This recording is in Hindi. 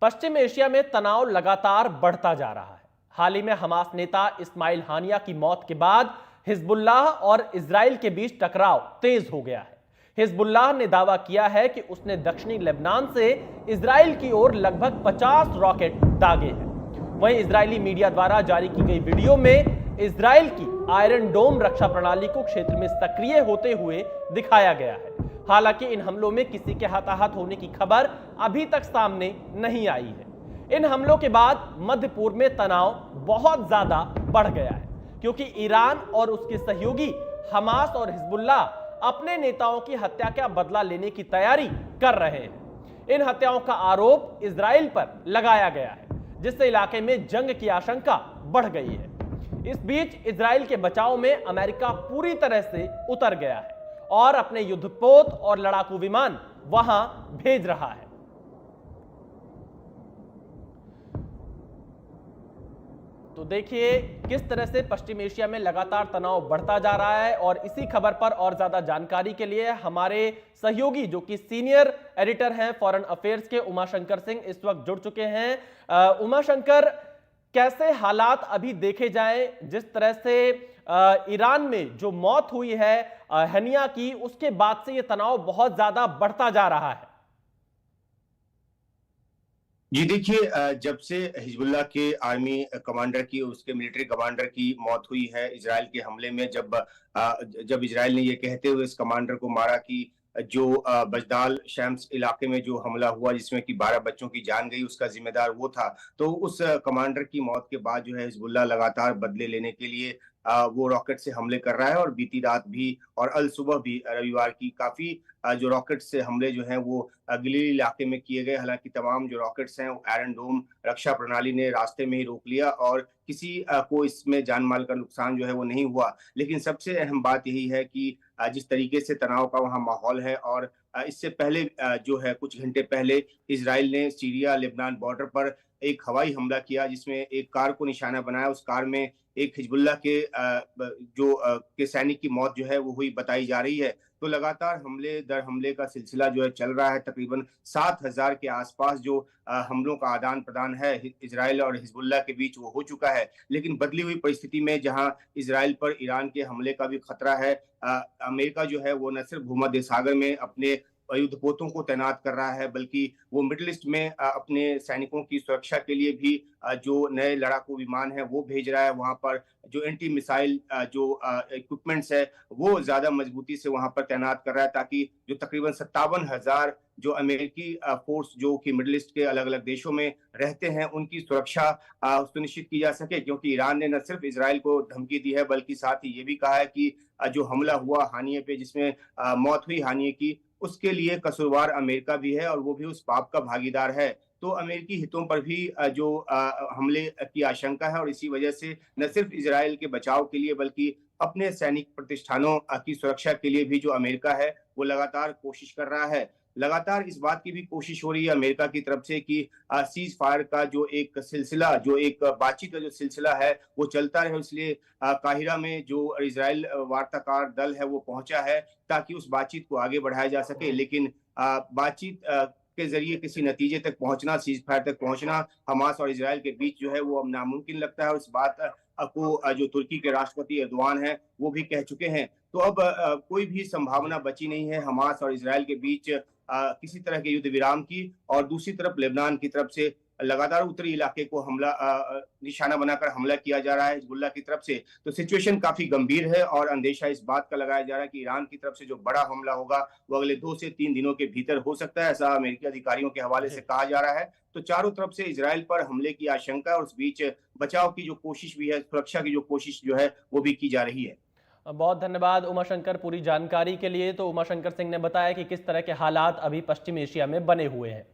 पश्चिम एशिया में तनाव लगातार बढ़ता जा रहा है। हाल ही में हमास नेता इस्माइल हानिया की मौत के बाद हिजबुल्लाह और इजराइल के बीच टकराव तेज हो गया है। हिजबुल्लाह ने दावा किया है कि उसने दक्षिणी लेबनान से इजराइल की ओर लगभग 50 रॉकेट दागे हैं। वहीं इजरायली मीडिया द्वारा जारी की गई वीडियो में इजराइल की आयरन डोम रक्षा प्रणाली को क्षेत्र में सक्रिय होते हुए दिखाया गया है। हालांकि इन हमलों में किसी के हताहत होने की खबर अभी तक सामने नहीं आई है। इन हमलों के बाद मध्य पूर्व में तनाव बहुत ज्यादा बढ़ गया है, क्योंकि ईरान और उसके सहयोगी हमास और हिजबुल्लाह अपने नेताओं की हत्या का बदला लेने की तैयारी कर रहे हैं। इन हत्याओं का आरोप इजराइल पर लगाया गया है, जिससे इलाके में जंग की आशंका बढ़ गई है। इस बीच इजराइल के बचाव में अमेरिका पूरी तरह से उतर गया है और अपने युद्धपोत और लड़ाकू विमान वहां भेज रहा है। तो देखिए किस तरह से पश्चिम एशिया में लगातार तनाव बढ़ता जा रहा है। और इसी खबर पर और ज्यादा जानकारी के लिए हमारे सहयोगी जो कि सीनियर एडिटर हैं फॉरेन अफेयर्स के उमाशंकर सिंह इस वक्त जुड़ चुके हैं। उमाशंकर, कैसे हालात अभी देखे जाएं, जिस तरह से ईरान में जो मौत हुई है हनिया की, उसके बाद से ये तनाव बहुत ज्यादा बढ़ता जा रहा है। जी देखिए, जब से हिजबुल्लाह के आर्मी कमांडर की, उसके मिलिट्री कमांडर की मौत हुई है इजराइल के हमले में, जब इजराइल ने ये कहते हुए इस कमांडर को मारा कि जो बजदाल शम्स इलाके में जो हमला हुआ जिसमें कि 12 बच्चों की जान गई, उसका जिम्मेदार वो था। तो उस कमांडर की मौत के बाद जो है हिजबुल्लाह लगातार बदले लेने के लिए वो रॉकेट से हमले कर रहा है और बीती रात भी और अल सुबह भी रविवार की काफी जो रॉकेट से हमले जो हैं वो गलीली इलाके में किए गए। हालांकि तमाम जो रॉकेट्स हैं वो आयरन डोम रक्षा प्रणाली ने रास्ते में ही रोक लिया और किसी को इसमें जान माल का नुकसान जो है वो नहीं हुआ। लेकिन सबसे अहम बात यही है कि जिस तरीके से तनाव का वहाँ माहौल है और इससे पहले जो है कुछ घंटे पहले इजराइल ने सीरिया लेबनान बॉर्डर पर एक हवाई हमला किया जिसमें एक कार को निशाना बनाया। उस कार में एक हिजबुल्लाह के सैनिक की मौत जो है वो हुई बताई जा रही है। तो लगातार हमले दर हमले का सिलसिला जो है चल रहा है। तकरीबन 7,000 के आसपास जो हमलों का आदान प्रदान है इजराइल और हिजबुल्लाह के बीच वो हो चुका है। लेकिन बदली हुई परिस्थिति में जहां इजराइल पर ईरान के हमले का भी खतरा है, अमेरिका जो है वो न सिर्फ भूमध्य सागर में अपने युद्धपोतों को तैनात कर रहा है, बल्कि वो मिडिल ईस्ट में अपने सैनिकों की सुरक्षा के लिए भी जो नए लड़ाकू विमान है वो भेज रहा है। वहां पर जो एंटी मिसाइल जो इक्विपमेंट्स है वो ज्यादा मजबूती से वहां पर तैनात कर रहा है, ताकि जो तकरीबन 57,000 जो अमेरिकी फोर्स जो कि मिडिल ईस्ट के अलग अलग देशों में रहते हैं उनकी सुरक्षा सुनिश्चित की जा सके। क्योंकि ईरान ने न सिर्फ इजराइल को धमकी दी है, बल्कि साथ ही ये भी कहा है कि जो हमला हुआ हानिये पे, जिसमें मौत हुई हानिये की, उसके लिए कसूरवार अमेरिका भी है और वो भी उस पाप का भागीदार है। तो अमेरिकी हितों पर भी जो हमले की आशंका है और इसी वजह से न सिर्फ इजराइल के बचाव के लिए बल्कि अपने सैनिक प्रतिष्ठानों की सुरक्षा के लिए भी जो अमेरिका है वो लगातार कोशिश कर रहा है। लगातार इस बात की भी कोशिश हो रही है अमेरिका की तरफ से कि सीज फायर का जो एक सिलसिला, जो एक बातचीत का जो सिलसिला है वो चलता रहे। इसलिए काहिरा में जो इजराइल वार्ताकार दल है वो पहुंचा है ताकि उस बातचीत को आगे बढ़ाया जा सके। लेकिन बातचीत के जरिए किसी नतीजे तक पहुंचना, सीज फायर तक पहुंचना हमास और इजराइल के बीच जो है वो अब नामुमकिन लगता है। और इस बात को जो तुर्की के राष्ट्रपति एर्दोआन है वो भी कह चुके हैं। तो अब कोई भी संभावना बची नहीं है हमास और इजराइल के बीच किसी तरह के युद्ध विराम की। और दूसरी तरफ लेबनान की तरफ से लगातार उत्तरी इलाके को निशाना बनाकर हमला किया जा रहा है हिजबुल्लाह की तरफ से। तो सिचुएशन काफी गंभीर है और अंदेशा इस बात का लगाया जा रहा है कि ईरान की तरफ से जो बड़ा हमला होगा वो अगले 2 से 3 दिनों के भीतर हो सकता है, ऐसा अमेरिकी अधिकारियों के हवाले से कहा जा रहा है। तो चारों तरफ से इजराइल पर हमले की आशंका और उस बीच बचाव की जो कोशिश भी है, सुरक्षा की जो कोशिश जो है वो भी की जा रही है। बहुत धन्यवाद उमाशंकर पूरी जानकारी के लिए। तो उमाशंकर सिंह ने बताया कि किस तरह के हालात अभी पश्चिम एशिया में बने हुए हैं।